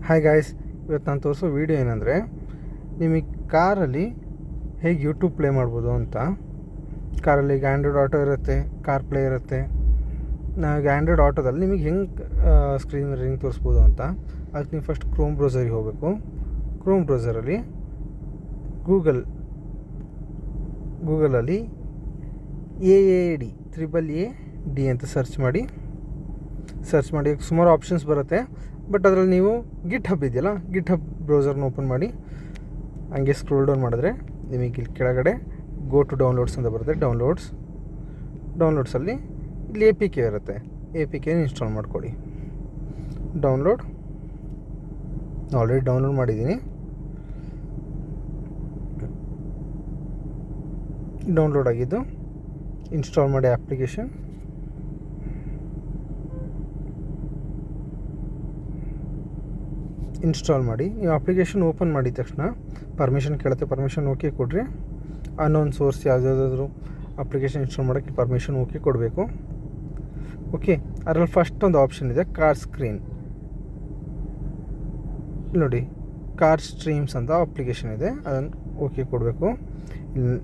Hi guys, ಇವತ್ತು ನಾನು ತೋರಿಸೋ ವೀಡಿಯೋ ಏನಂದರೆ ನಿಮಗೆ ಕಾರಲ್ಲಿ ಹೇಗೆ ಯೂಟ್ಯೂಬ್ ಪ್ಲೇ ಮಾಡ್ಬೋದು ಅಂತ. ಕಾರಲ್ಲಿ ಈಗ ಆ್ಯಂಡ್ರಾಯ್ಡ್ ಆಟೋ ಇರುತ್ತೆ, ಕಾರ್ ಪ್ಲೇ ಇರುತ್ತೆ. ನಾವೀಗ ಆ್ಯಂಡ್ರಾಯ್ಡ್ ಆಟೋದಲ್ಲಿ ನಿಮಗೆ ಹೆಂಗೆ ಸ್ಕ್ರೀನ್ ಹೆಂಗೆ ತೋರಿಸ್ಬೋದು ಅಂತ. ಅದಕ್ಕೆ ನೀವು ಫಸ್ಟ್ ಕ್ರೋಮ್ ಬ್ರೌಸರಿಗೆ ಹೋಗಬೇಕು. ಕ್ರೋಮ್ ಬ್ರೌಸರಲ್ಲಿ ಗೂಗಲಲ್ಲಿ AAD AAD ಅಂತ ಸರ್ಚ್ ಮಾಡಿ ಸುಮಾರು ಆಪ್ಷನ್ಸ್ ಬರುತ್ತೆ. ಬಟ್ ಅದರಲ್ಲಿ ನೀವು ಗಿಟ್ ಹಬ್ ಇದೆಯಲ್ಲ, ಗಿಟ್ ಹಬ್ ಬ್ರೌಸರ್ನ ಓಪನ್ ಮಾಡಿ ಹಂಗೆ ಸ್ಕ್ರೋಲ್ ಡೌನ್ ಮಾಡಿದ್ರೆ ನಿಮಗೆ ಇಲ್ಲಿ ಕೆಳಗಡೆ ಗೋ ಟು ಡೌನ್ಲೋಡ್ಸ್ ಅಂತ ಬರುತ್ತೆ. ಡೌನ್ಲೋಡ್ಸಲ್ಲಿ ಇಲ್ಲಿ APK ಇರುತ್ತೆ. APK ಇನ್ಸ್ಟಾಲ್ ಮಾಡ್ಕೊಳ್ಳಿ. ಆಲ್ರೆಡಿ ಡೌನ್ಲೋಡ್ ಮಾಡಿದ್ದೀನಿ. ಡೌನ್ಲೋಡ್ ಆಗಿದ್ದು ಇನ್ಸ್ಟಾಲ್ ಮಾಡಿ ಅಪ್ಲಿಕೇಶನ್. ಇನ್ಸ್ಟಾಲ್ ಮಾಡಿ. ನೀವು ಅಪ್ಲಿಕೇಶನ್ ಓಪನ್ ಮಾಡಿದ ತಕ್ಷಣ ಪರ್ಮಿಷನ್ ಕೇಳುತ್ತೆ. ಪರ್ಮಿಷನ್ ಓಕೆ ಕೊಡ್ರಿ. ಅನ್ನೋನ್ ಸೋರ್ಸ್ ಯಾವುದಾದ್ರೂ ಅಪ್ಲಿಕೇಶನ್ ಇನ್ಸ್ಟಾಲ್ ಮಾಡೋಕ್ಕೆ ಪರ್ಮಿಷನ್ ಓಕೆ ಕೊಡಬೇಕು. ಓಕೆ, ಅದರಲ್ಲಿ ಫಸ್ಟ್ ಒಂದು ಆಪ್ಷನ್ ಇದೆ, ಕಾರ್ ಸ್ಕ್ರೀನ್. ನೋಡಿ, ಕಾರ್ ಸ್ಟ್ರೀಮ್ಸ್ ಅಂತ ಅಪ್ಲಿಕೇಶನ್ ಇದೆ, ಅದನ್ನು ಓಕೆ ಕೊಡಬೇಕು. ನಾನು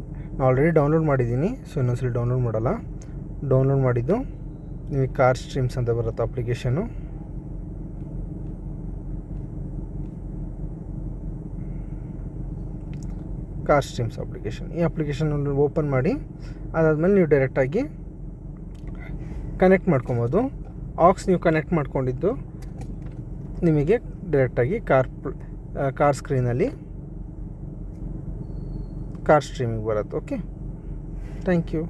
ಆಲ್ರೆಡಿ ಡೌನ್ಲೋಡ್ ಮಾಡಿದ್ದೀನಿ, ಸೊ ಇನ್ನೊಂದ್ಸಲಿ ಡೌನ್ಲೋಡ್ ಮಾಡಲ್ಲ. ಡೌನ್ಲೋಡ್ ಮಾಡಿದ್ದು ನಿಮಗೆ ಕಾರ್ ಸ್ಟ್ರೀಮ್ಸ್ ಅಂತ ಬರುತ್ತೆ ಅಪ್ಲಿಕೇಶನ್ನು. Car streams application. ಈ ಅಪ್ಲಿಕೇಶನ್ ಓಪನ್ ಮಾಡಿ ಅದಾದಮೇಲೆ ನೀವು ಡೈರೆಕ್ಟಾಗಿ ಕನೆಕ್ಟ್ ಮಾಡ್ಕೊಬೋದು. ಆಕ್ಸ್ ನೀವು ಕನೆಕ್ಟ್ ಮಾಡ್ಕೊಂಡಿದ್ದು ನಿಮಗೆ ಡೈರೆಕ್ಟಾಗಿ ಕಾರ್ ಸ್ಕ್ರೀನಲ್ಲಿ ಕಾರ್ ಸ್ಟ್ರೀಮಿಂಗ್ ಬರುತ್ತೆ. Okay, thank you.